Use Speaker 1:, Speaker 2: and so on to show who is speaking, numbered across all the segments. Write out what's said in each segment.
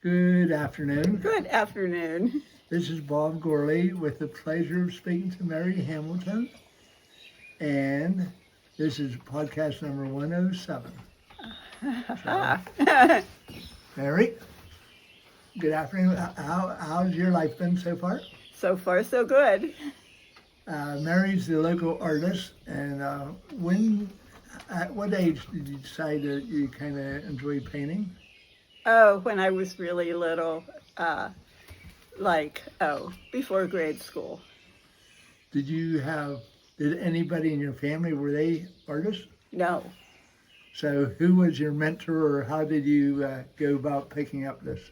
Speaker 1: Good afternoon.
Speaker 2: Good afternoon.
Speaker 1: This is Bob Gorley with the pleasure of speaking to Mary Hamilton. And this is podcast number 107. So, Mary, good afternoon. How's your life been so far?
Speaker 2: So far, so good.
Speaker 1: Mary's the local artist. And at what age did you decide that you kind of enjoy painting?
Speaker 2: Oh, when I was really little, before grade school.
Speaker 1: Did anybody in your family, were they artists?
Speaker 2: No.
Speaker 1: So who was your mentor, or how did you go about picking up this?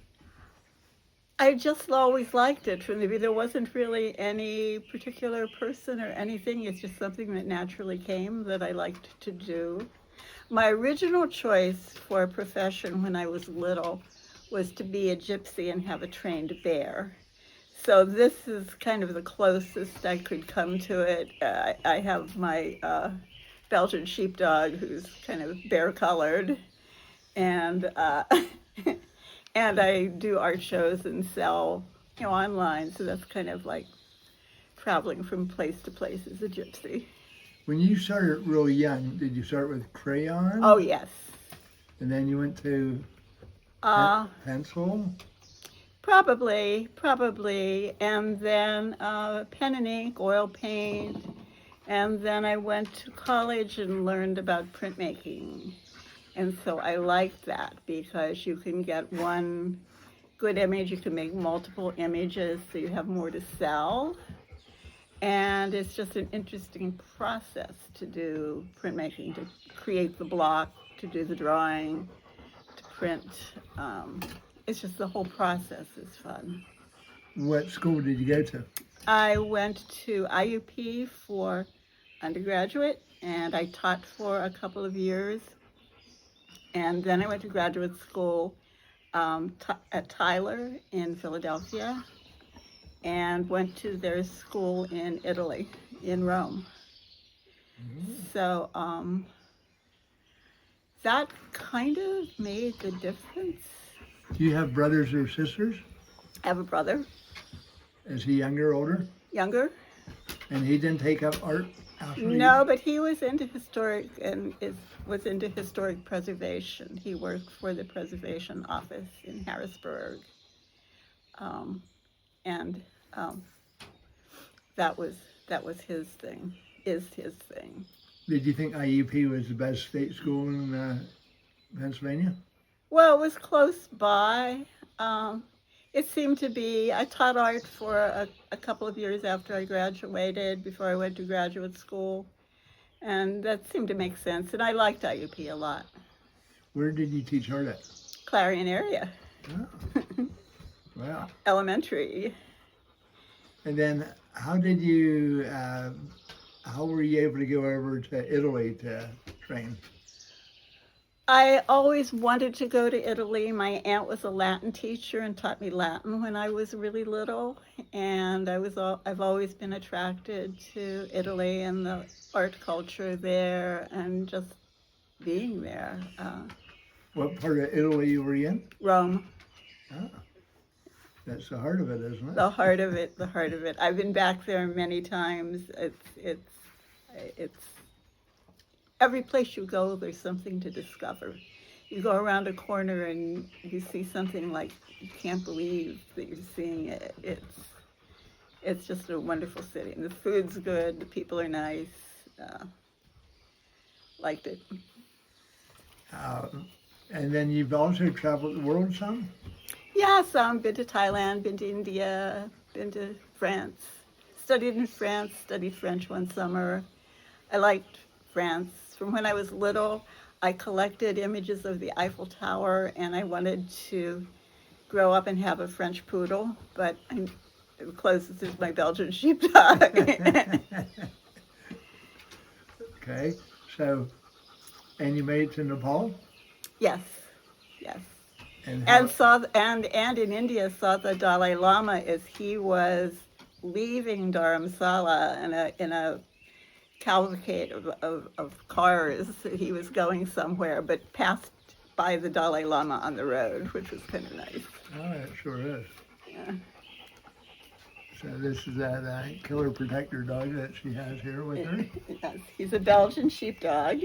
Speaker 2: I just always liked it. There wasn't really any particular person or anything. It's just something that naturally came that I liked to do. My original choice for a profession when I was little was to be a gypsy and have a trained bear. So this is kind of the closest I could come to it. I have my Belgian sheepdog who's kind of bear-colored, and and I do art shows and sell, online. So that's kind of like traveling from place to place as a gypsy.
Speaker 1: When you started real young, did you start with crayon?
Speaker 2: Oh, yes.
Speaker 1: And then you went to pencil?
Speaker 2: Probably. And then pen and ink, oil paint. And then I went to college and learned about printmaking. And so I liked that because you can get one good image, you can make multiple images so you have more to sell. And it's just an interesting process to do printmaking, to create the block, to do the drawing, to print. It's just the whole process is fun.
Speaker 1: What school did you go to?
Speaker 2: I went to IUP for undergraduate, and I taught for a couple of years. And then I went to graduate school at Tyler in Philadelphia, and went to their school in Italy, in Rome. Mm-hmm. So that kind of made the difference.
Speaker 1: Do you have brothers or sisters?
Speaker 2: I have a brother.
Speaker 1: Is he younger or older?
Speaker 2: Younger.
Speaker 1: And he didn't take up art after
Speaker 2: No, but he was into historic preservation. He worked for the preservation office in Harrisburg. That was his thing, is his thing.
Speaker 1: Did you think IUP was the best state school in Pennsylvania?
Speaker 2: Well, it was close by. It seemed to be. I taught art for a couple of years after I graduated, before I went to graduate school, and that seemed to make sense. And I liked IUP a lot.
Speaker 1: Where did you teach art at?
Speaker 2: Clarion area.
Speaker 1: Oh. Wow.
Speaker 2: Elementary.
Speaker 1: And then how were you able to go over to Italy to train?
Speaker 2: I always wanted to go to Italy. My aunt was a Latin teacher and taught me Latin when I was really little, and I've always been attracted to Italy and the art culture there, and just being there.
Speaker 1: What part of Italy were you in?
Speaker 2: Rome.
Speaker 1: Oh. That's the heart of it, isn't it?
Speaker 2: The heart of it. I've been back there many times. It's every place you go, there's something to discover. You go around a corner and you see something like you can't believe that you're seeing it. It's just a wonderful city, and the food's good. The people are nice. Liked it.
Speaker 1: And then you've also traveled the world some?
Speaker 2: Yeah, some. Been to Thailand, been to India, been to France. Studied in France, studied French one summer. I liked France. From when I was little, I collected images of the Eiffel Tower, and I wanted to grow up and have a French poodle, but the closest is my Belgian sheepdog.
Speaker 1: Okay, so, and you made it to Nepal?
Speaker 2: Yes. And in India saw the Dalai Lama as he was leaving Dharamsala in a cavalcade of cars. He was going somewhere, but passed by the Dalai Lama on the road, which was kind of nice.
Speaker 1: Oh, it sure is.
Speaker 2: Yeah.
Speaker 1: So this is that killer protector dog that she has here with her.
Speaker 2: Yes, he's a Belgian sheepdog,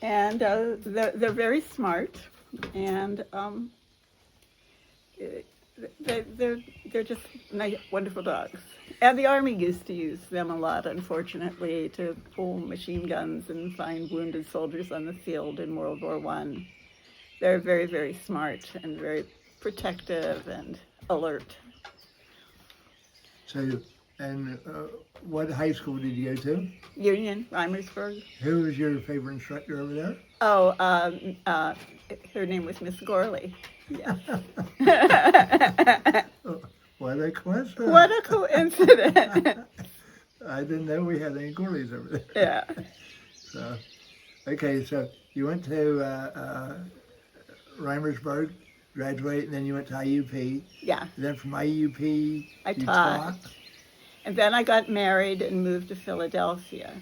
Speaker 2: and they're very smart, and they're just nice, wonderful dogs. And the army used to use them a lot, unfortunately, to pull machine guns and find wounded soldiers on the field in World War I. They're very, very smart and very protective and alert.
Speaker 1: So, and what high school did you go to?
Speaker 2: Union, Reimersburg.
Speaker 1: Who was your favorite instructor over there?
Speaker 2: Oh, her name was Miss Gorley. Yeah.
Speaker 1: What a coincidence.
Speaker 2: What a coincidence.
Speaker 1: I didn't know we had any Gorleys over there.
Speaker 2: Yeah.
Speaker 1: So, okay, so you went to Reimersburg, graduated, and then you went to IUP.
Speaker 2: Yeah.
Speaker 1: Then from IUP,
Speaker 2: I
Speaker 1: you
Speaker 2: taught. And then I got married and moved to Philadelphia.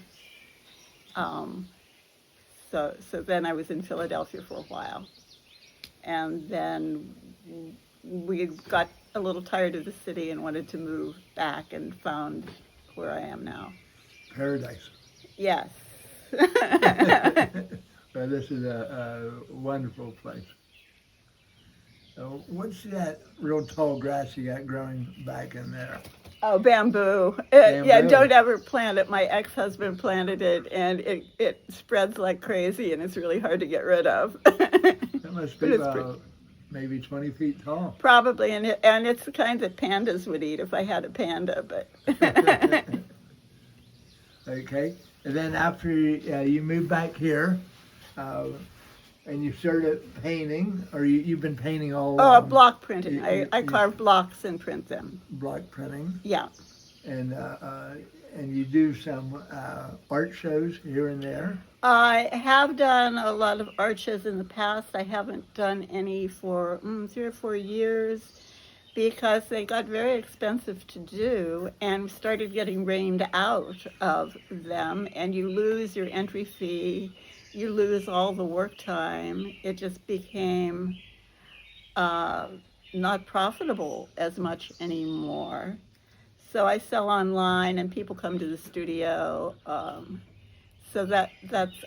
Speaker 2: So then I was in Philadelphia for a while. And then we got a little tired of the city and wanted to move back and found where I am now.
Speaker 1: Paradise.
Speaker 2: Yes.
Speaker 1: Well, this is a wonderful place. So what's that real tall grass you got growing back in there?
Speaker 2: Oh, bamboo.
Speaker 1: Bamboo.
Speaker 2: Yeah, don't ever plant it. My ex-husband planted it, and it spreads like crazy, and it's really hard to get rid of.
Speaker 1: That must be
Speaker 2: But it's
Speaker 1: about maybe 20 feet tall.
Speaker 2: Probably, and it's the kind that pandas would eat if I had a panda, but...
Speaker 1: Okay, and then after you moved back here, and you started painting, or you've been painting all
Speaker 2: Oh,
Speaker 1: along?
Speaker 2: block printing.
Speaker 1: You-
Speaker 2: I
Speaker 1: you-
Speaker 2: carve blocks and print them.
Speaker 1: Block printing,
Speaker 2: Yeah.
Speaker 1: and you do some art shows here and there.
Speaker 2: I have done a lot of art shows in the past. I haven't done any for 3 or 4 years because they got very expensive to do and started getting rained out of them, and you lose your entry fee. You lose all the work time. It just became not profitable as much anymore. So I sell online, and people come to the studio. So but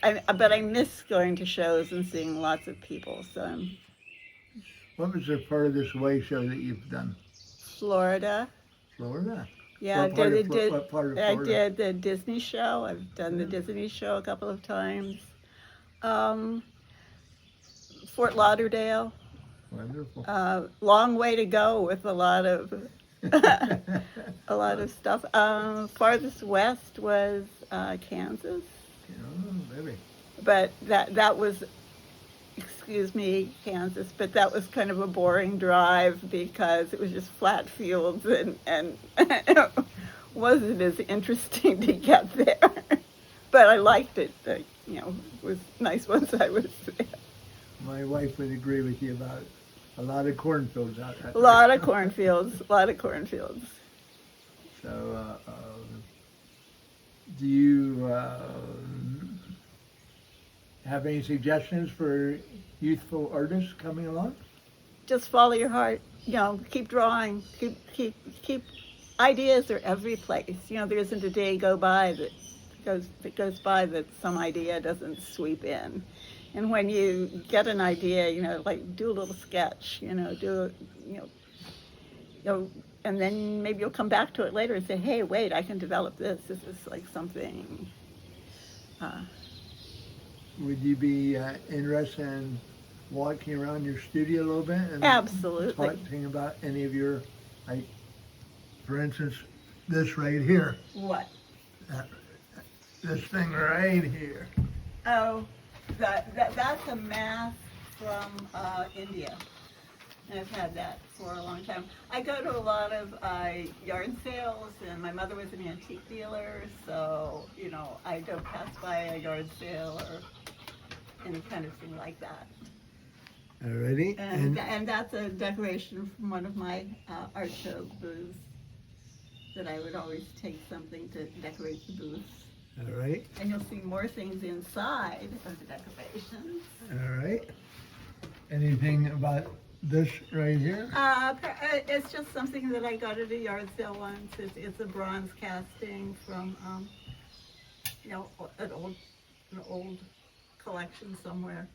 Speaker 2: I miss going to shows and seeing lots of people. So
Speaker 1: What was the part of this way show that you've done?
Speaker 2: Florida.
Speaker 1: Florida?
Speaker 2: Yeah,
Speaker 1: What part of what part of
Speaker 2: I
Speaker 1: Florida?
Speaker 2: did the Disney show. I've done the Disney show a couple of times. Fort Lauderdale.
Speaker 1: Wonderful.
Speaker 2: Long way to go with a lot of a lot of stuff. Farthest west was Kansas,
Speaker 1: Oh, baby.
Speaker 2: but that was, excuse me, Kansas, but that was kind of a boring drive because it was just flat fields and it wasn't as interesting to get there. But I liked it. It was nice once I was there.
Speaker 1: My wife would agree with you about a lot of cornfields out there.
Speaker 2: A lot of cornfields.
Speaker 1: So, do you have any suggestions for youthful artists coming along?
Speaker 2: Just follow your heart. Keep drawing. Keep. Ideas are every place. There isn't a day goes by that some idea doesn't sweep in. And when you get an idea, like do a little sketch, and then maybe you'll come back to it later and say, hey, wait, I can develop this. This is like something.
Speaker 1: Would you be interested in walking around your studio a little bit and
Speaker 2: Absolutely.
Speaker 1: talking about any of your, like, for instance, this right here,
Speaker 2: What?
Speaker 1: this thing right here.
Speaker 2: Oh, that's a mask from India. And I've had that for a long time. I go to a lot of yard sales, and my mother was an antique dealer, so, I don't pass by a yard sale or any kind of thing like that.
Speaker 1: Alrighty.
Speaker 2: And that's a decoration from one of my art show booths, that I would always take something to decorate the booth.
Speaker 1: All right.
Speaker 2: And you'll see more things inside of the decorations.
Speaker 1: All right. anything about this right here?
Speaker 2: It's just something that I got at a yard sale once. It's a bronze casting from, an old collection somewhere.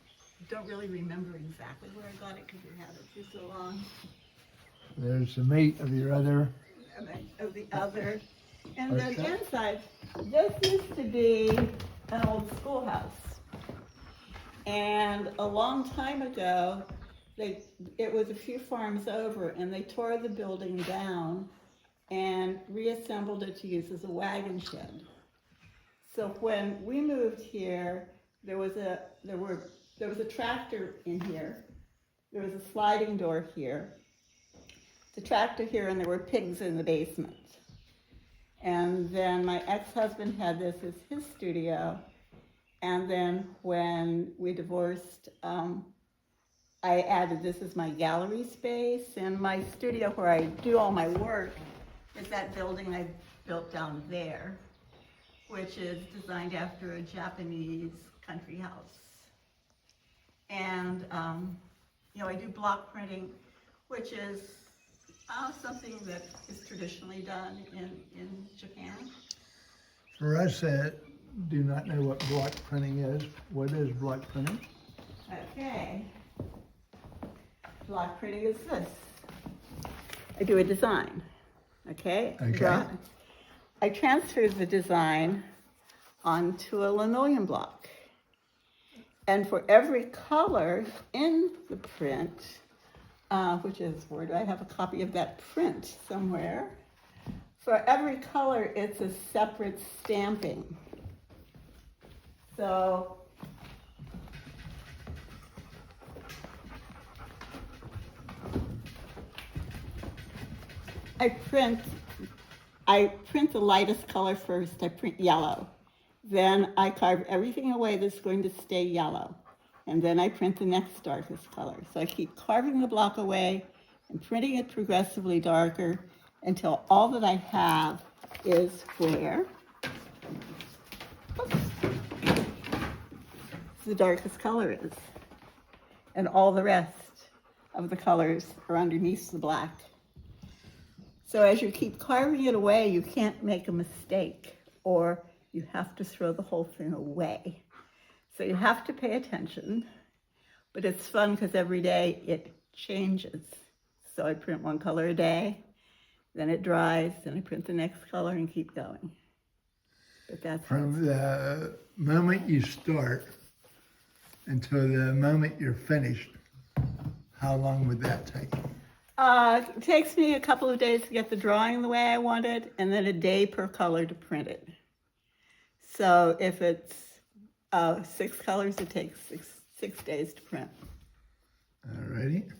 Speaker 2: Don't really remember exactly where I got it because we had it for so long.
Speaker 1: There's the meat of your other.
Speaker 2: Of the other. And then
Speaker 1: Okay.
Speaker 2: inside, this used to be an old schoolhouse. And a long time ago, it was a few farms over, and they tore the building down and reassembled it to use as a wagon shed. So when we moved here, there was a tractor in here. There was a sliding door here. The tractor here, and there were pigs in the basement. And then my ex-husband had this as his studio. And then when we divorced, I added this as my gallery space. And my studio where I do all my work is that building I built down there, which is designed after a Japanese country house. And, I do block printing, which is something that is traditionally done in Japan.
Speaker 1: For us that do not know what block printing is, what is block printing?
Speaker 2: Okay. Block printing is this. I do a design, okay?
Speaker 1: Okay.
Speaker 2: I transfer the design onto a linoleum block. And for every color in the print, which is, where do I have a copy of that print somewhere? For every color, it's a separate stamping. So, I print the lightest color first. I print yellow. Then I carve everything away that's going to stay yellow. And then I print the next darkest color. So I keep carving the block away and printing it progressively darker until all that I have is where the darkest color is. And all the rest of the colors are underneath the black. So as you keep carving it away, you can't make a mistake, or you have to throw the whole thing away. So you have to pay attention, but it's fun because every day it changes. So I print one color a day, then it dries, then I print the next color and keep going. But that's
Speaker 1: From the moment you start until the moment you're finished, how long would that take?
Speaker 2: It takes me a couple of days to get the drawing the way I want it, and then a day per color to print it. So if it's 6 colors, it takes six days to print.
Speaker 1: Alrighty.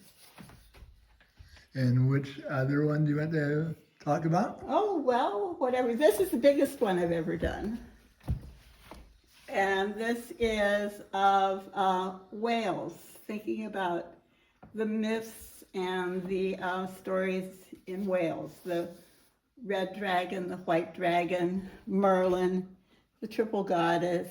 Speaker 1: And which other one do you want to talk about?
Speaker 2: Oh, well, whatever. This is the biggest one I've ever done. And this is of Wales, thinking about the myths and the stories in Wales. The red dragon, the white dragon, Merlin, the triple goddess.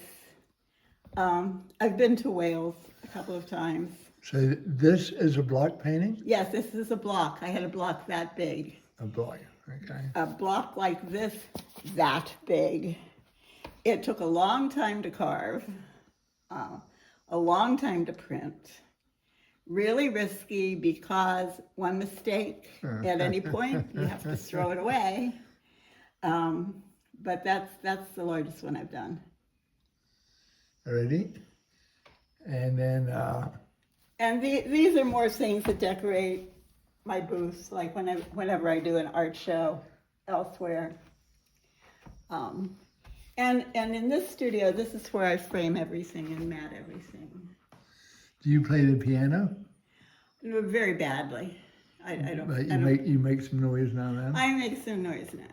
Speaker 2: I've been to Wales a couple of times.
Speaker 1: So this is a block painting?
Speaker 2: Yes, this is a block. I had a block that big.
Speaker 1: A block, okay.
Speaker 2: A block like this, that big. It took a long time to carve, a long time to print. Really risky because one mistake at any point, you have to throw it away. But that's the largest one I've done.
Speaker 1: Alrighty. And then,
Speaker 2: And these are more things that decorate my booths, like whenever I do an art show elsewhere. And in this studio, this is where I frame everything and mat everything.
Speaker 1: do you play the piano?
Speaker 2: Very badly. I don't.
Speaker 1: But
Speaker 2: I don't-
Speaker 1: you make some noise now and then?
Speaker 2: I make some noise now.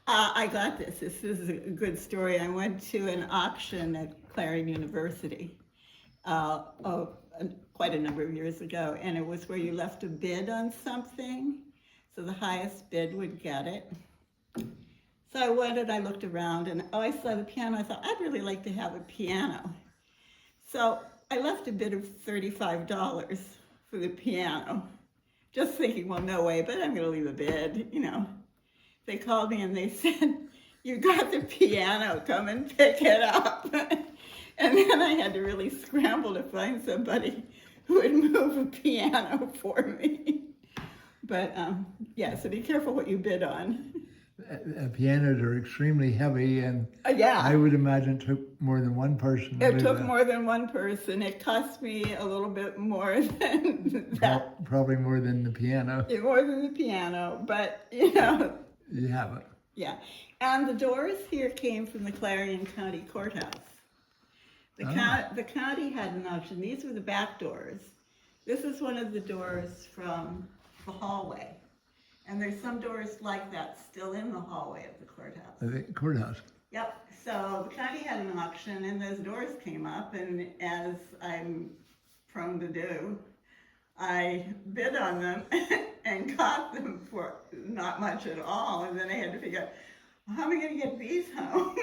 Speaker 2: I got this. This is a good story. I went to an auction at Clarion University quite a number of years ago, and it was where you left a bid on something, so the highest bid would get it. So I went and I looked around, and I saw the piano. I thought, I'd really like to have a piano. So I left a bid of $35 for the piano. Just thinking, well, no way, but I'm going to leave a bid, you know. They called me and they said, you got the piano, come and pick it up. And then I had to really scramble to find somebody who would move a piano for me. But yeah, so be careful what you bid on.
Speaker 1: Pianos are extremely heavy, and
Speaker 2: Yeah.
Speaker 1: I would imagine it took more than one person to
Speaker 2: It
Speaker 1: move
Speaker 2: took
Speaker 1: that.
Speaker 2: more than one person. It cost me a little bit more than that.
Speaker 1: Probably more than the piano.
Speaker 2: More than the piano, but you know,
Speaker 1: You have it.
Speaker 2: yeah. And the doors here came from the Clarion County Courthouse. The county had an auction. These were the back doors. This is one of the doors from the hallway. And there's some doors like that still in the hallway of the courthouse.
Speaker 1: The courthouse.
Speaker 2: Yep, so the county had an auction and those doors came up, and as I'm prone to do, I bid on them and got them for not much at all, and then I had to figure out, well, how am I gonna get these home?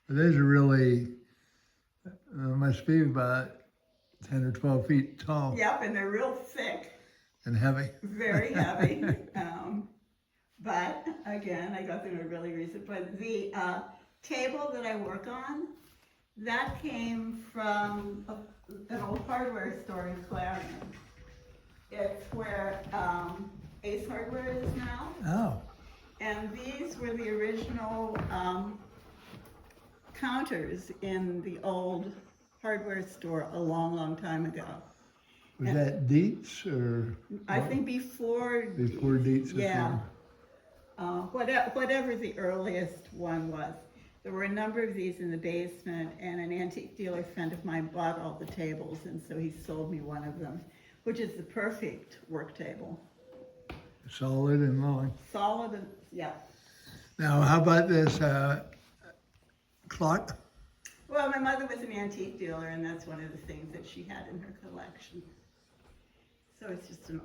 Speaker 1: Those are really, must be about 10 or 12 feet tall
Speaker 2: Yep, and they're real thick,
Speaker 1: and heavy.
Speaker 2: very heavy. But again, I got them at a really reason. But the table that I work on, that came from an old hardware store in Clarion. It's where Ace Hardware is now.
Speaker 1: Oh,
Speaker 2: And these were the original counters in the old hardware store a long, long time ago.
Speaker 1: was that Dietz or?
Speaker 2: I think before
Speaker 1: Dietz.
Speaker 2: Yeah. Whatever the earliest one was. There were a number of these in the basement, and an antique dealer friend of mine bought all the tables, and so he sold me one of them, which is the perfect work table.
Speaker 1: Solid and long.
Speaker 2: Solid, and yeah.
Speaker 1: Now, how about this clock?
Speaker 2: Well, my mother was an antique dealer, and that's one of the things that she had in her collection. So it's just a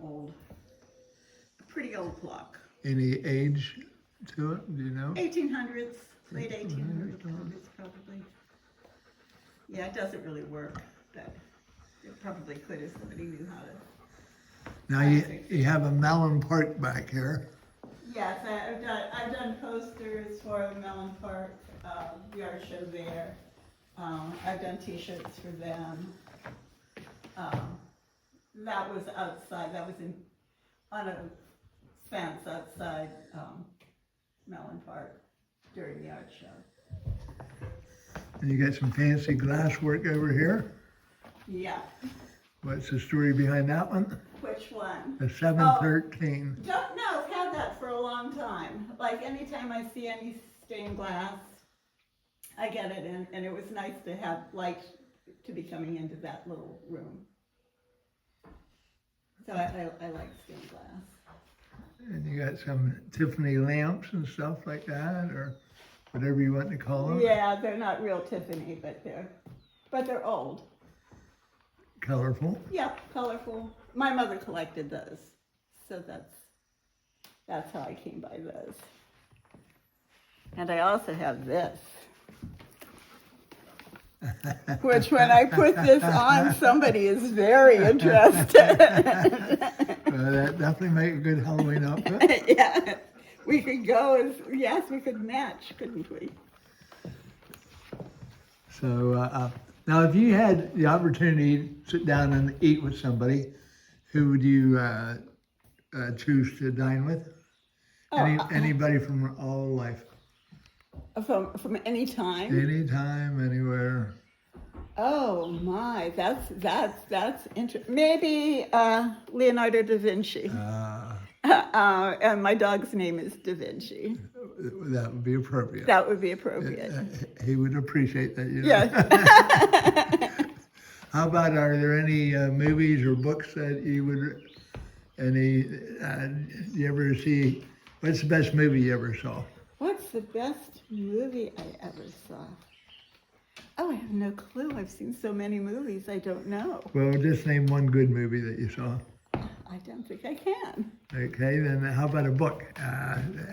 Speaker 2: pretty old clock.
Speaker 1: Any age to it? Do you know?
Speaker 2: 1800s, late 1800s probably. Yeah, it doesn't really work, but it probably could if somebody knew how to.
Speaker 1: Now you have a Mellon Park back here.
Speaker 2: Yes, I've done posters for the Mellon Park yard show there. I've done T-shirts for them. That was outside. That was on a fence outside Mellon Park during the art show.
Speaker 1: And you got some fancy glass work over here.
Speaker 2: Yeah.
Speaker 1: What's the story behind that one?
Speaker 2: Which one?
Speaker 1: The 713.
Speaker 2: Don't know. I've had that for a long time. Like anytime I see any stained glass, I get it, and it was nice to have light to be coming into that little room. So I like stained glass.
Speaker 1: And you got some Tiffany lamps and stuff like that, or whatever you want to call them.
Speaker 2: Yeah, they're not real Tiffany, but they're old.
Speaker 1: Colorful.
Speaker 2: Yep, colorful. My mother collected those, so that's how I came by those. And I also have this, which when I put this on, somebody is very interested.
Speaker 1: That definitely make a good Halloween outfit.
Speaker 2: Yeah, we could go yes, we could match, couldn't we?
Speaker 1: So now, if you had the opportunity to sit down and eat with somebody, who would you choose to dine with? Anybody from all life?
Speaker 2: From any time?
Speaker 1: Anytime, anywhere.
Speaker 2: Oh my, that's interesting. Maybe Leonardo da Vinci. And my dog's name is Da Vinci.
Speaker 1: That would be appropriate.
Speaker 2: That would be appropriate.
Speaker 1: He would appreciate that. You know?
Speaker 2: Yes.
Speaker 1: How about, are there any movies or books that you would, you ever see, what's the best movie you ever saw?
Speaker 2: What's the best movie I ever saw? Oh, I have no clue. I've seen so many movies, I don't know.
Speaker 1: Well, just name one good movie that you saw.
Speaker 2: I don't think I can.
Speaker 1: Okay, then how about a book?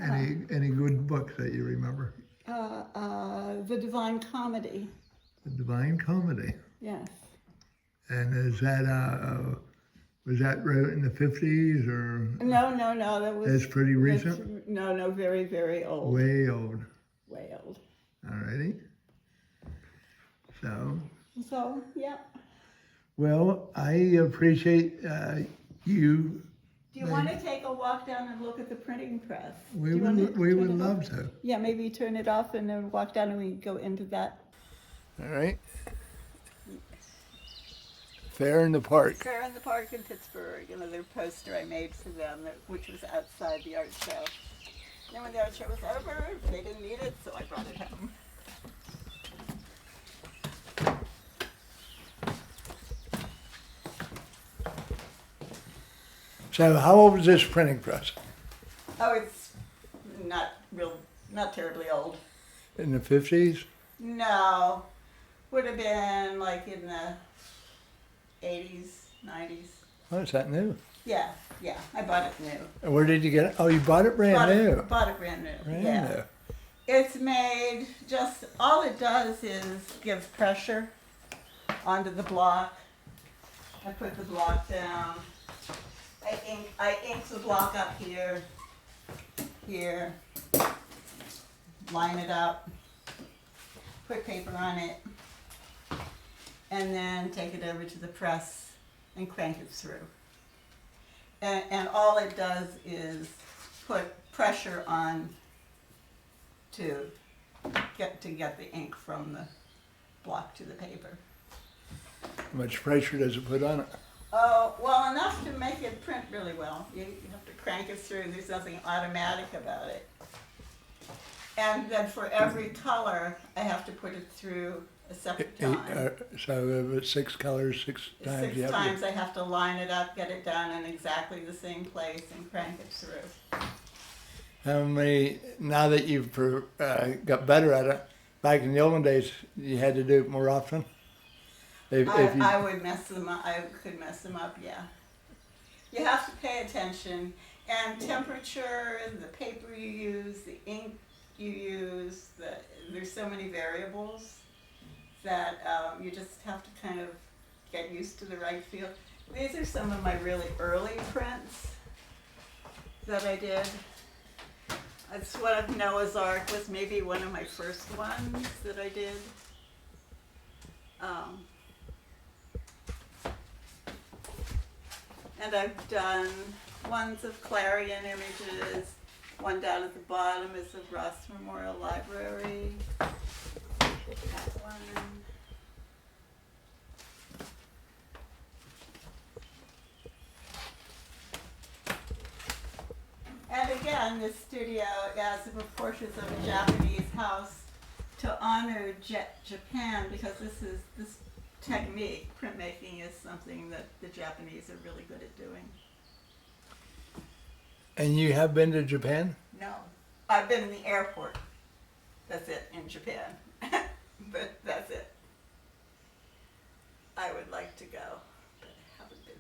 Speaker 1: Any good books that you remember?
Speaker 2: The Divine Comedy.
Speaker 1: The Divine Comedy.
Speaker 2: Yes.
Speaker 1: And is that, was that wrote in the 50s or
Speaker 2: No, that was.
Speaker 1: it's pretty
Speaker 2: that's-
Speaker 1: recent?
Speaker 2: No, very, very old.
Speaker 1: Way old.
Speaker 2: Way old.
Speaker 1: Alrighty. So,
Speaker 2: So, yeah.
Speaker 1: well, I appreciate you.
Speaker 2: Do you want to take a walk down and look at the printing press?
Speaker 1: We
Speaker 2: Do you want to
Speaker 1: would, we
Speaker 2: turn
Speaker 1: would
Speaker 2: it
Speaker 1: love
Speaker 2: off?
Speaker 1: to.
Speaker 2: Yeah, maybe turn it off and then walk down and we can go into that.
Speaker 1: All right. Fair in the Park.
Speaker 2: Fair in the Park in Pittsburgh, another poster I made for them, which was outside the art show. Then when the art show was over, they didn't need it, so I brought it home.
Speaker 1: So, how old was this printing press?
Speaker 2: Oh, it's not terribly old.
Speaker 1: In the 50s?
Speaker 2: No, would have been like in the 80s, 90s.
Speaker 1: Oh, is that new?
Speaker 2: Yeah, I bought it new.
Speaker 1: And where did you get it? Oh, you bought it brand new.
Speaker 2: Bought it brand new.
Speaker 1: Brand
Speaker 2: yeah.
Speaker 1: new.
Speaker 2: It's made just, all it does is give pressure onto the block. I put the block down. I ink the block up here, line it up, put paper on it, and then take it over to the press and crank it through. And all it does is put pressure on to get the ink from the block to the paper.
Speaker 1: How much pressure does it put on it?
Speaker 2: Oh, well, enough to make it print really well. You have to crank it through. There's nothing automatic about it. And then for every color, I have to put it through a separate time.
Speaker 1: So if it's 6 colors, 6 times.
Speaker 2: Six times I have to line it up, get it down in exactly the same place, and crank it through.
Speaker 1: How many, now that you've got better at it, back in the old days, you had to do it more often?
Speaker 2: I would mess them up. I could mess them up, yeah. You have to pay attention. And temperature, the paper you use, the ink you use, there's so many variables that you just have to kind of get used to the right feel. These are some of my really early prints that I did. It's one of Noah's Ark was maybe one of my first ones that I did. And I've done ones of Clarion images. One down at the bottom is the Ross Memorial Library. That one. And again, this studio has the proportions of a Japanese house to honor Japan, because this technique, printmaking, is something that the Japanese are really good at doing.
Speaker 1: And you have been to Japan?
Speaker 2: No, I've been in the airport. That's it, in Japan. But that's it. I would like to go, but I haven't been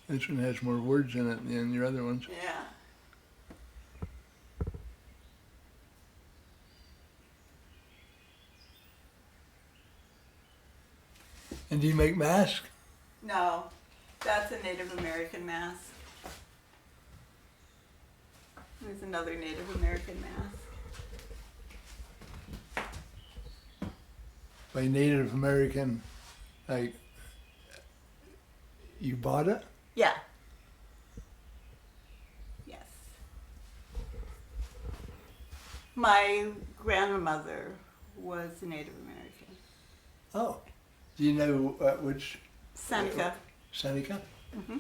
Speaker 2: there.
Speaker 1: This one has more words in it than your other ones.
Speaker 2: Yeah.
Speaker 1: And do you make masks?
Speaker 2: No, that's a Native American mask. There's another Native American mask.
Speaker 1: By Native American, like, you bought it?
Speaker 2: Yeah. Yes. My grandmother was a Native American.
Speaker 1: Oh. Do you know which?
Speaker 2: Seneca.
Speaker 1: Seneca?
Speaker 2: Mm-hmm.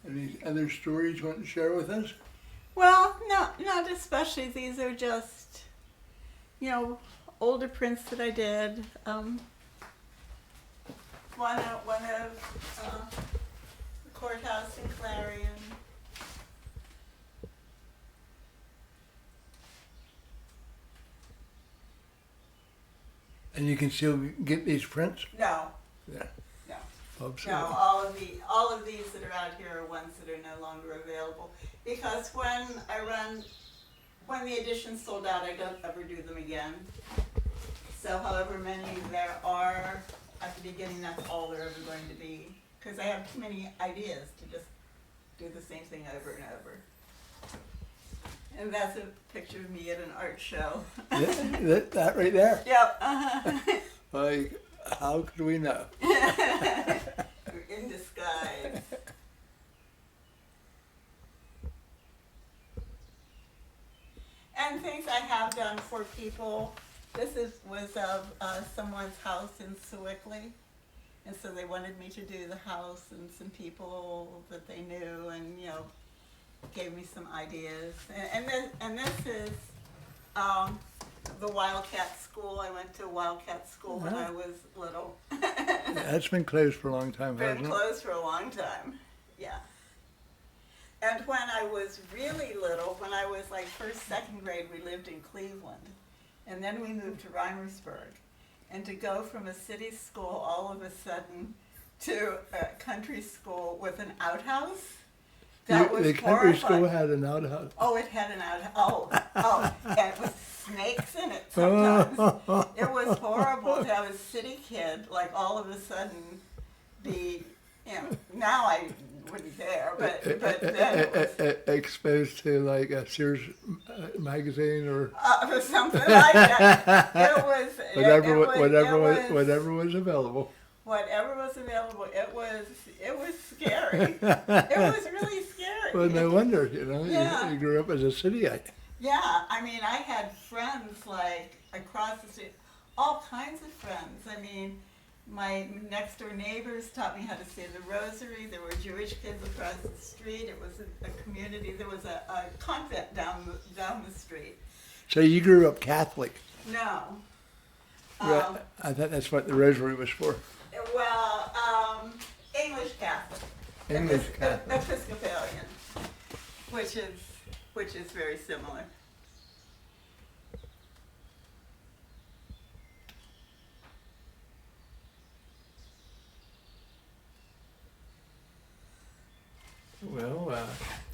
Speaker 1: Any other stories you want to share with us?
Speaker 2: Well, no, not especially. These are just, older prints that I did. One of the courthouse in Clarion.
Speaker 1: And you can still get these prints?
Speaker 2: No,
Speaker 1: Yeah.
Speaker 2: no.
Speaker 1: pups.
Speaker 2: No, all of these that are out here are ones that are no longer available. Because when the edition's sold out, I don't ever do them again. So however many there are at the beginning, that's all they're ever going to be. Because I have too many ideas to just do the same thing over and over. And that's a picture of me at an art show.
Speaker 1: That right there.
Speaker 2: Yep.
Speaker 1: Like, how could we know?
Speaker 2: In disguise. And things I have done for people. This was of someone's house in Sewickley. And so they wanted me to do the house and some people that they knew, and gave me some ideas. And this is the Wildcat School. I went to Wildcat School when I was little.
Speaker 1: That's been closed for a long time,
Speaker 2: Been
Speaker 1: hasn't it?
Speaker 2: closed for a long time, yeah. And when I was really little, when I was like first, second grade, we lived in Cleveland. And then we moved to Reimersburg. And to go from a city school all of a sudden to a country school with an outhouse, that was
Speaker 1: the country school
Speaker 2: horrifying.
Speaker 1: had an outhouse.
Speaker 2: Oh, it had an outhouse. Oh, and with snakes in it sometimes. It was horrible to have a city kid, like all of a sudden be, now I wouldn't dare, but then it was
Speaker 1: Exposed to like a Sears magazine or
Speaker 2: something like that. It was
Speaker 1: whatever
Speaker 2: whatever
Speaker 1: was available.
Speaker 2: Whatever was available. It was scary. It was really scary.
Speaker 1: Well, no wonder,
Speaker 2: Yeah.
Speaker 1: you grew up as a cityite.
Speaker 2: Yeah, I mean, I had friends like across the street, all kinds of friends. I mean, my next door neighbors taught me how to say the rosary. There were Jewish kids across the street. It was a community. There was a convent down the street.
Speaker 1: So you grew up Catholic.
Speaker 2: No.
Speaker 1: Right. I thought that's what the rosary was for.
Speaker 2: Well, English Catholic.
Speaker 1: English Catholic.
Speaker 2: Episcopalian, which is very similar.
Speaker 1: Well,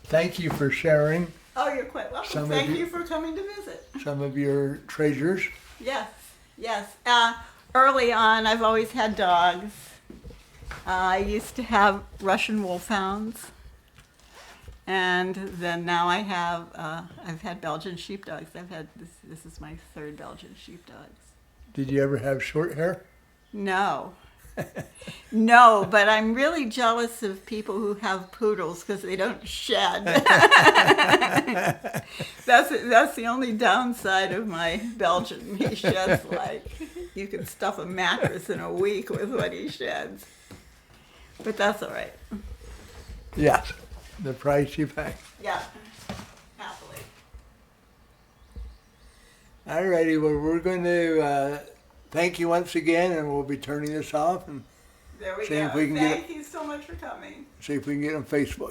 Speaker 1: thank you for sharing
Speaker 2: Oh, you're quite welcome. Thank you for coming to visit.
Speaker 1: some of your treasures.
Speaker 2: Yes, yes. Early on, I've always had dogs. I used to have Russian wolfhounds, and then now I've had Belgian sheepdogs. This is my third Belgian sheepdogs.
Speaker 1: Did you ever have short hair?
Speaker 2: No. No, but I'm really jealous of people who have poodles because they don't shed. That's the only downside of my Belgian. He sheds like you could stuff a mattress in a week with what he sheds. But that's all right.
Speaker 1: Yes, the price you pay.
Speaker 2: Yeah, happily.
Speaker 1: All righty, well, we're going to thank you once again, and we'll be turning this off and
Speaker 2: There we
Speaker 1: See if
Speaker 2: go.
Speaker 1: we can get
Speaker 2: Thank you so much for coming.
Speaker 1: see if we can get on Facebook.